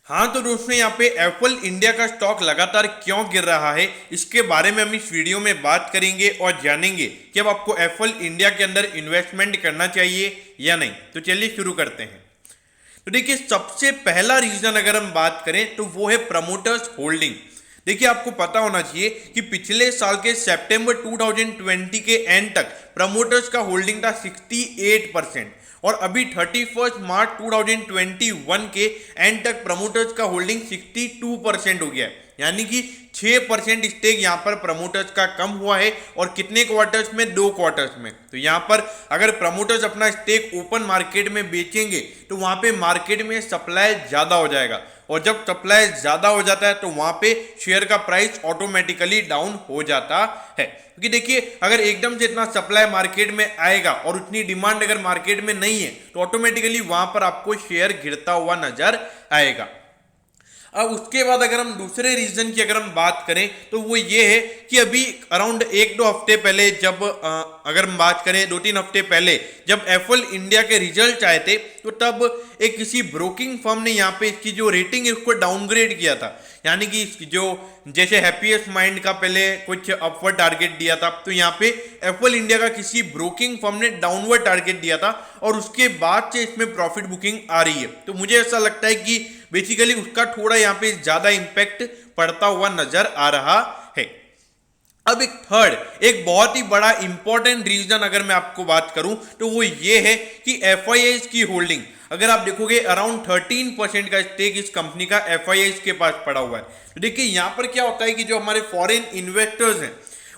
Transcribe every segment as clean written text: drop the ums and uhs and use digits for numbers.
हाँ तो दोस्तों, यहाँ पे एप्पल इंडिया का स्टॉक लगातार क्यों गिर रहा है, इसके बारे में हम इस वीडियो में बात करेंगे और जानेंगे कि अब आपको एप्पल इंडिया के अंदर इन्वेस्टमेंट करना चाहिए या नहीं। तो चलिए शुरू करते हैं। तो देखिए, सबसे पहला रीजन अगर हम बात करें तो वो है प्रमोटर्स होल्डिंग। देखिए, आपको पता होना चाहिए कि पिछले साल के सितंबर 2020 के एंड तक प्रमोटर्स का होल्डिंग था 68% और अभी 31 मार्च 2021 के एंड तक प्रमोटर्स का होल्डिंग 62% हो गया है। यानी कि 6% स्टेक यहाँ पर प्रमोटर्स का कम हुआ है। और कितने क्वार्टर्स में? 2 क्वार्टर्स में। तो यहाँ पर अगर प्रमोटर्स अपना स्टेक ओपन मार्केट में बेचेंगे तो वहाँ पे मार्केट में सप्लाई ज़्यादा हो जाएगा, और जब सप्लाई ज़्यादा हो जाता है तो वहाँ पे शेयर का प्राइस ऑटोमेटिकली डाउन हो जाता है। क्योंकि देखिए, अगर एकदम से इतना सप्लाई मार्केट में आएगा और उतनी डिमांड अगर मार्केट में नहीं है तो ऑटोमेटिकली वहाँ पर आपको शेयर गिरता हुआ नजर आएगा। अब उसके बाद अगर हम दूसरे रीजन की अगर हम बात करें तो वो ये है कि अभी अराउंड 1-2 हफ्ते पहले जब अगर हम बात करें 2-3 हफ्ते पहले जब एप्पल इंडिया के रिजल्ट आए थे तो तब एक किसी ब्रोकिंग फर्म ने यहाँ पे इसकी जो रेटिंग है उसको डाउनग्रेड किया था। यानी कि जो जैसे हैप्पीएस्ट माइंड का पहले कुछ अपवर्ड टारगेट दिया था, तो यहाँ पे एप्पल इंडिया का किसी ब्रोकिंग फर्म ने डाउनवर्ड टारगेट दिया था और उसके बाद से इसमें प्रॉफिट बुकिंग आ रही है। तो मुझे ऐसा लगता है कि बेसिकली उसका थोड़ा यहाँ पे ज्यादा इंपैक्ट पड़ता हुआ नजर आ रहा है। अब एक थर्ड, एक बहुत ही बड़ा इंपॉर्टेंट रीजन अगर मैं आपको बात करूं तो वो ये है कि एफआईआईज की होल्डिंग। अगर आप देखोगे अराउंड 13% का स्टेक इस कंपनी का एफआईआईज के पास पड़ा हुआ है। तो देखिए, यहां पर क्या होता है कि जो हमारे फॉरेन इन्वेस्टर्स हैं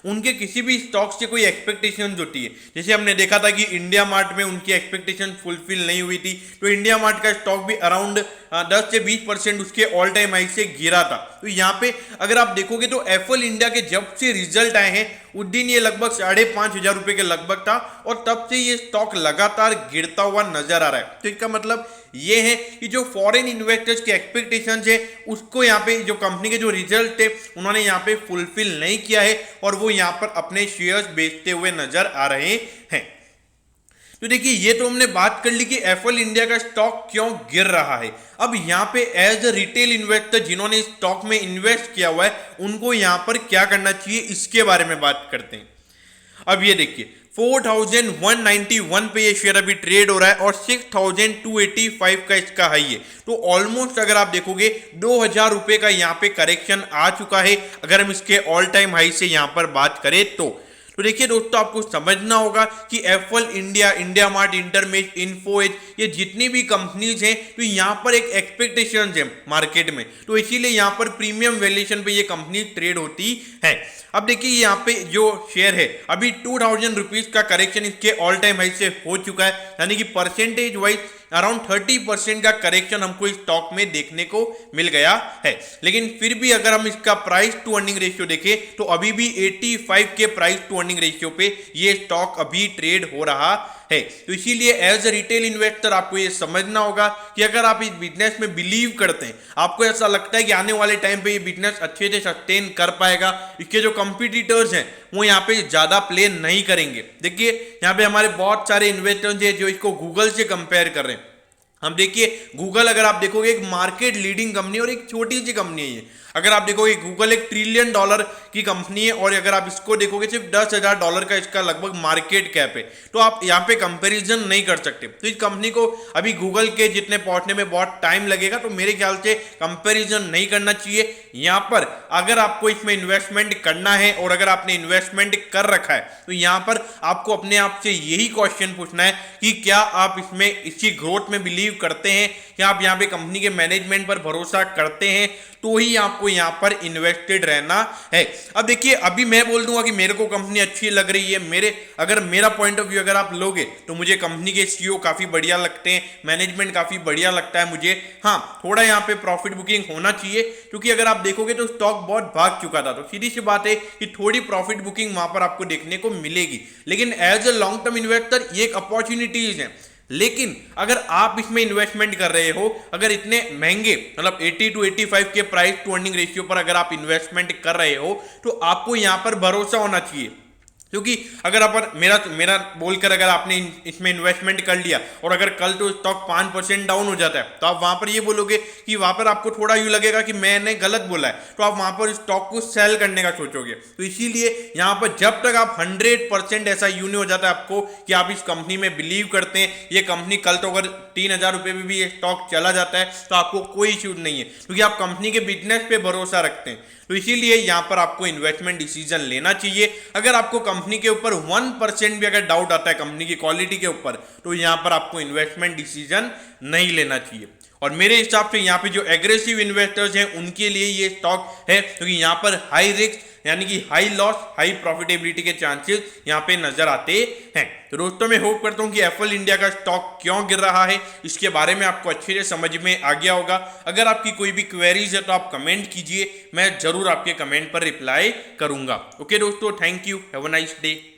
उनके किसी भी स्टॉक से कोई एक्सपेक्टेशंस होती है। जैसे हमने देखा था कि इंडिया मार्ट में उनकी एक्सपेक्टेशन फुलफिल नहीं हुई थी, तो इंडिया मार्ट का स्टॉक भी अराउंड 10 से 20% उसके ऑल टाइम हाई से गिरा था। तो यहाँ पे अगर आप देखोगे तो एप्पल इंडिया के जब से रिजल्ट आए हैं उस दिन ये लगभग 5,500 रुपए के लगभग था और तब से ये स्टॉक लगातार गिरता हुआ नजर आ रहा है। तो इसका मतलब ये है कि जो फॉरेन इन्वेस्टर्स के एक्सपेक्टेशंस है उसको यहाँ पे जो कंपनी के जो रिजल्ट थे उन्होंने यहाँ पे फुलफिल नहीं किया है और वो यहाँ पर अपने शेयर्स बेचते हुए नजर आ रहे हैं। तो देखिए, ये तो हमने बात कर ली कि एप्पल इंडिया का स्टॉक क्यों गिर रहा है। अब यहाँ पे एज अ रिटेल इन्वेस्टर जिन्होंने स्टॉक में इन्वेस्ट किया हुआ है उनको यहाँ पर क्या करना चाहिए, इसके बारे में बात करते हैं। अब ये देखिए, 4,191 पे ये शेयर अभी ट्रेड हो रहा है और 6,285 का इसका हाई है। तो ऑलमोस्ट अगर आप देखोगे 2,000 रुपए का यहाँ पे करेक्शन आ चुका है अगर हम इसके ऑल टाइम हाई से यहाँ पर बात करें तो देखिए दोस्तों, आपको समझना होगा कि Apple India, India mart, Intermesh, Info Edge, ये जितनी भी कंपनीज हैं तो यहाँ पर एक एक्सपेक्टेशन है मार्केट में, तो इसीलिए यहाँ पर प्रीमियम वैल्यूएशन पे ये कंपनी ट्रेड होती है। अब देखिए, यहाँ पे जो शेयर है अभी 2,000 रुपीज का करेक्शन इसके ऑल टाइम हाई से हो चुका है। यानी कि परसेंटेज वाइज अराउंड 30% का करेक्शन हमको इस स्टॉक में देखने को मिल गया है। लेकिन फिर भी अगर हम इसका प्राइस टू अर्निंग रेशियो देखें तो अभी भी 85 के प्राइस टू अर्निंग रेशियो पे ये स्टॉक अभी ट्रेड हो रहा है। तो इसीलिए एज अ रिटेल इन्वेस्टर आपको ये समझना होगा कि अगर आप इस बिजनेस में बिलीव करते हैं, आपको ऐसा लगता है कि आने वाले टाइम पे ये बिजनेस अच्छे से सस्टेन कर पाएगा, इसके जो कंपटीटर्स हैं वो यहाँ पे ज्यादा प्ले नहीं करेंगे। देखिए, यहाँ पे हमारे बहुत सारे इन्वेस्टर्स हैं जो इसको गूगल से कंपेयर कर रहे हैं। हम देखिए, गूगल अगर आप देखोगे एक मार्केट लीडिंग कंपनी और एक छोटी सी कंपनी है ये। अगर आप देखोगे गूगल $1 ट्रिलियन की कंपनी है और अगर आप इसको देखोगे सिर्फ $10,000 का इसका लगभग मार्केट कैप है, तो आप यहाँ पे कंपैरिजन नहीं कर सकते। तो इस कंपनी को अभी गूगल के जितने पहुंचने में बहुत टाइम लगेगा, तो मेरे ख्याल से कंपैरिजन नहीं करना चाहिए। यहाँ पर अगर आपको इसमें इन्वेस्टमेंट करना है और अगर आपने इन्वेस्टमेंट कर रखा है तो यहाँ पर आपको अपने आप से यही क्वेश्चन पूछना है कि क्या आप इसमें इसकी ग्रोथ में बिलीव करते हैं, क्या आप यहाँ पे कंपनी के मैनेजमेंट पर भरोसा करते हैं, तो ही आपको यहाँ पर इन्वेस्टेड रहना है। अब देखिए, अभी मैं बोल दूंगा कि मेरे को कंपनी अच्छी लग रही है, अगर मेरा पॉइंट ऑफ व्यू अगर आप लोगे तो मुझे कंपनी के सीईओ काफी बढ़िया लगते हैं, मैनेजमेंट काफी बढ़िया लगता है मुझे। हाँ, थोड़ा यहाँ पे प्रॉफिट बुकिंग होना चाहिए क्योंकि अगर आप देखोगे तो स्टॉक बहुत भाग चुका था, तो सीधी सी बात है कि थोड़ी प्रॉफिट बुकिंग वहां पर आपको देखने को मिलेगी। लेकिन as a long term investor ये एक अपॉर्चुनिटीज है। लेकिन अगर आप इसमें इन्वेस्टमेंट कर रहे हो, अगर इतने महंगे मतलब 80 to 85 के प्राइस टू अर्निंग रेशियो पर अगर आप इन्वेस्टमेंट कर रहे हो तो आपको यहां पर भरोसा होना चाहिए क्योंकि अगर अपन मेरा मेरा बोलकर अगर आपने इसमें इन्वेस्टमेंट कर लिया और अगर कल तो स्टॉक 5% डाउन हो जाता है तो आप वहां पर ये बोलोगे कि वहां पर आपको थोड़ा यूं लगेगा कि मैंने गलत बोला है, तो आप वहां पर स्टॉक को सेल करने का सोचोगे। तो इसीलिए यहां पर जब तक आप 100% ऐसा यूं नहीं हो जाता है आपको कि आप इस कंपनी में बिलीव करते हैं, ये कंपनी कल तो अगर 3,000 रुपये में भी ये स्टॉक चला जाता है तो आपको कोई इश्यू नहीं है, क्योंकि आप कंपनी के बिजनेस पे भरोसा रखते हैं। तो इसीलिए यहां पर आपको इन्वेस्टमेंट डिसीजन लेना चाहिए। अगर आपको कंपनी के ऊपर 1% भी अगर डाउट आता है कंपनी की क्वालिटी के ऊपर, तो यहां पर आपको इन्वेस्टमेंट डिसीजन नहीं लेना चाहिए। और मेरे हिसाब से यहाँ पे जो एग्रेसिव इन्वेस्टर्स हैं उनके लिए ये स्टॉक है, क्योंकि यहाँ पर हाई रिस्क यानी कि हाई लॉस हाई प्रॉफिटेबिलिटी के चांसेस यहाँ पे नजर आते हैं। तो दोस्तों मैं होप करता हूँ कि एप्पल इंडिया का स्टॉक क्यों गिर रहा है इसके बारे में आपको अच्छे से समझ में आ गया होगा। अगर आपकी कोई भी क्वेरीज है तो आप कमेंट कीजिए, मैं जरूर आपके कमेंट पर रिप्लाई करूंगा। ओके दोस्तों, thank you, have a nice day.